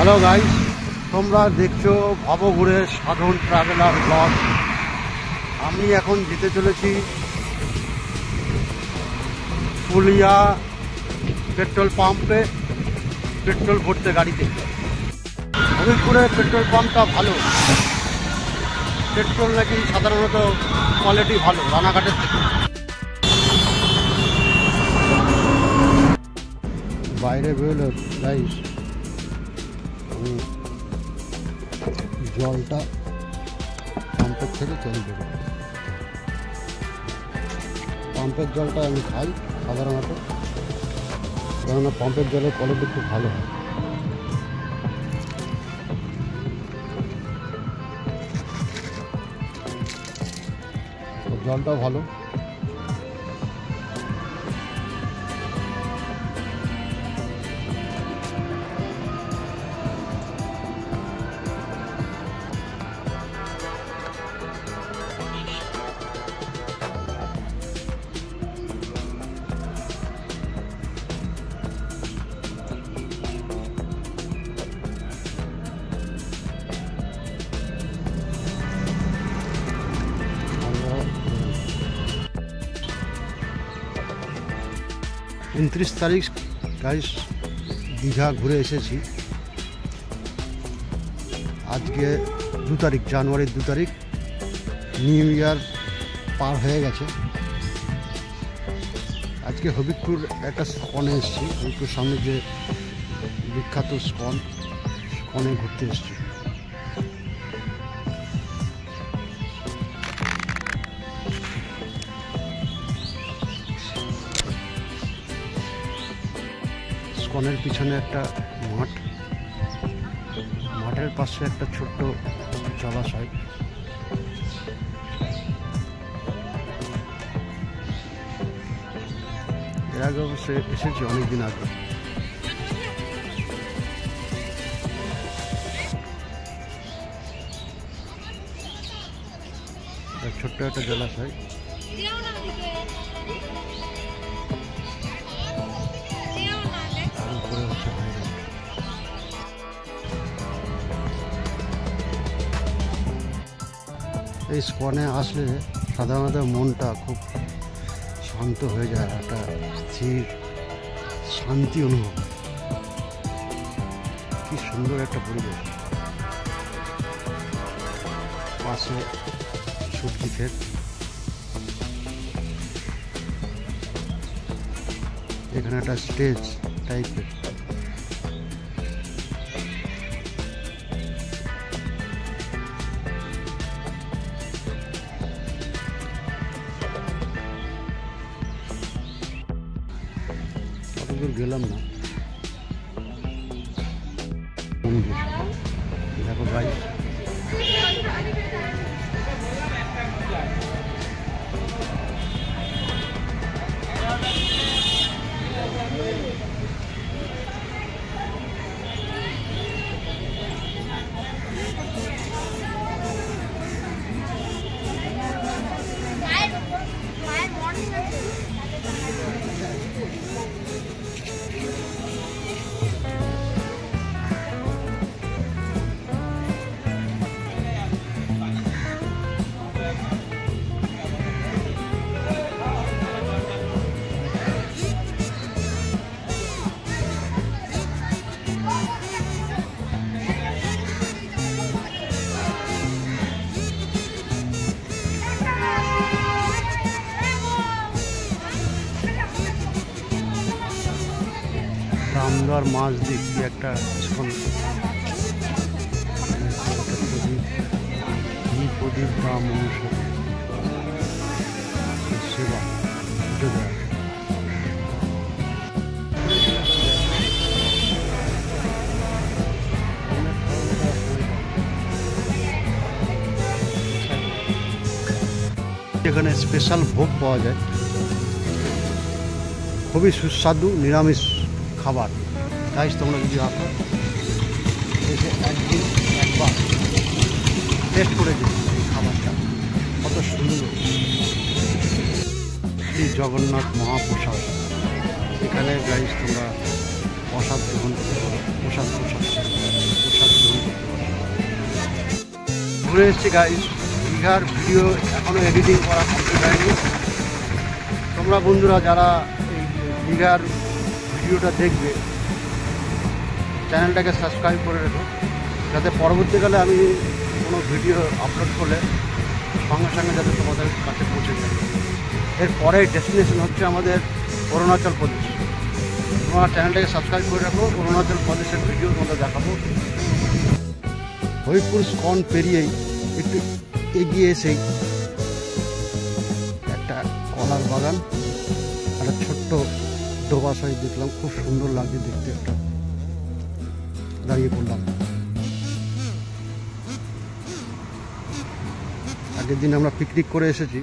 Hello guys, তোমরা দেখছো ভবঘুরের সাধন traveller blog. আমি এখন যেতে চলেছি ফুলিয়া পেট্রোল পাম্পে পেট্রোল ভরতে গাড়িতে। হবিবপুরের পেট্রোল পাম্পটা ভালো, পেট্রোল নাকি সাধারণত কোয়ালিটি ভালো রানাঘাটের থেকে। বাইরে বেরোলো গাইস, জলটা পাম্পের থেকে চেঞ্জ দেবো। পাম্পের জলটা আমি খাই সাধারণত, কেননা পাম্পের জলের কোয়ালিটি খুব ভালো হয়। জলটাও ভালো। উনত্রিশ তারিখ গাইস দীঘা ঘুরে এসেছি। আজকে 2 তারিখ, জানুয়ারির 2 তারিখ, নিউ ইয়ার পার হয়ে গেছে। আজকে হবিবপুর একটা স্কনে এসেছি, হবিবপুর সামনে যে বিখ্যাত স্কনে ঘুরতে এসেছি। স্কনের পিছনে একটা মাঠ, মাঠের পাশে একটা ছোট্ট জলাশয়। এর আগে অবশ্যই এসেছি অনেকদিন আগে। ছোট্ট একটা জলাশয়। এই স্কনে আসলে সাধারণত মনটা খুব শান্ত হয়ে যায়, একটা স্থির শান্তি অনুভব। কি সুন্দর একটা পরিবেশ, পাশে সবজি ক্ষেত। এখানে একটা স্টেজ টাইপের। কতদূর গেলাম না, দেখো গাইস। রামদার মাছ দিক দিয়ে একটা প্রদীপ বা মনুষ্য সেবা এখানে স্পেশাল ভোগ পাওয়া যায়, খুবই সুস্বাদু নিরামিষ খাবার। গাইস, তোমরা যদি আসো এসে একদিন একবার টেস্ট করে দিন এই খাবারটা, কত সুন্দর। শ্রী জগন্নাথ মহাপ্রসাদ, এখানে গাইস তোমরা প্রসাদ গ্রহণ করতে পারো, প্রসাদ। ঘুরে এসেছি গাইস। দীঘার ভিডিও এখনও এডিটিং করা কমপ্লিট হয়নি। তোমরা বন্ধুরা যারা এই দীঘার ভিডিওটা দেখবে চ্যানেলটাকে সাবস্ক্রাইব করে রেখো, যাতে পরবর্তীকালে আমি কোনো ভিডিও আপলোড করলে সঙ্গে সঙ্গে যাতে তোমাদের কাছে পৌঁছে যায়। এরপরে ডেস্টিনেশন হচ্ছে আমাদের অরুণাচল প্রদেশ। তোমরা চ্যানেলটাকে সাবস্ক্রাইব করে রাখো, অরুণাচল প্রদেশের ভিডিও তোমাদের দেখাবো। হরিপুর স্কন পেরিয়েই একটু এগিয়ে এসেই একটা কলার বাগান, একটা ছোট্ট ডোবাশয় দেখলাম, খুব সুন্দর লাগছে দেখতে। একটা দাঁড়িয়ে পড়লাম। আগের দিন আমরা পিকনিক করে এসেছি,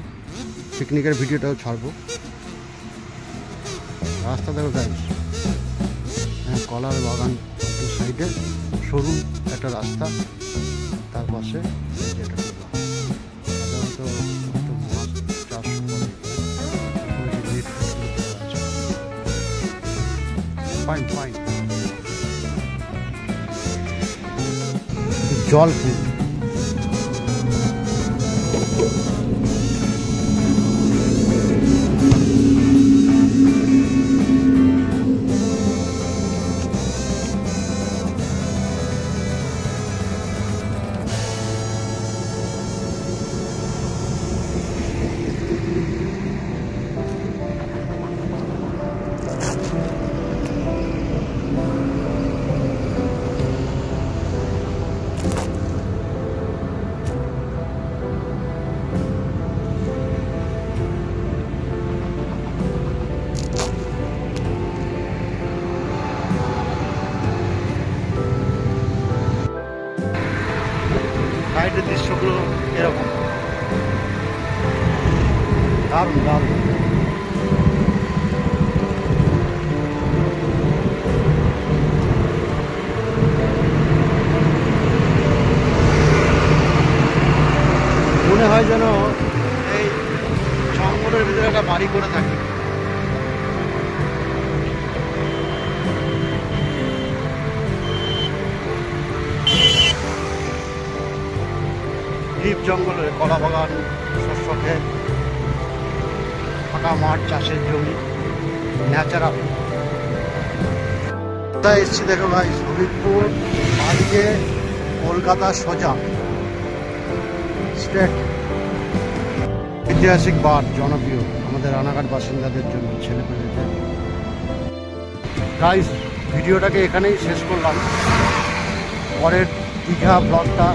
পিকনিকের ভিডিওটাও ছাড়বো। রাস্তা দেখো গাইস, হ্যাঁ কলার বাগান সাইডে সরু একটা রাস্তা, তার পাশে যেটা সাধারণত মাছ চাষ ফাইন ফাইন জল কিন্তু সাইডের দৃশ্যগুলো এরকম দারুণ দারুণ। মনে হয় যেন এই জঙ্গলের ভিতরে একটা বাড়ি করে থাকে। দ্বীপ জঙ্গলের কলা বাগান, শস্য ক্ষেত, ফাঁকা মাঠ, চাষের জমি, ন্যাচারাল। তাই এসছি দেখো ভাই, হরিপুর আজকে কলকাতা সোজা স্টেট। ঐতিহাসিক বার, জনপ্রিয় আমাদের রানাঘাট বাসিন্দাদের জন্য, ছেলেমেয়েদের। গাইস ভিডিওটাকে এখানেই শেষ করলাম। পরের দীঘা ব্লগটা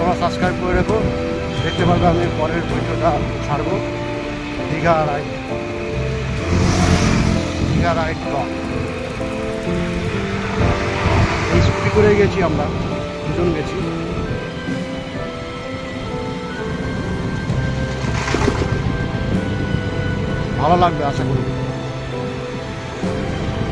তোমরা সাবস্ক্রাইব করে রেখো, দেখতে পারবে আমি পরের ভিডিওটা ছাড়বো। Digha ride blog. এই স্কুটি করে গেছি আমরা, দুজন গেছি। ভালো লাগবে আশা করি।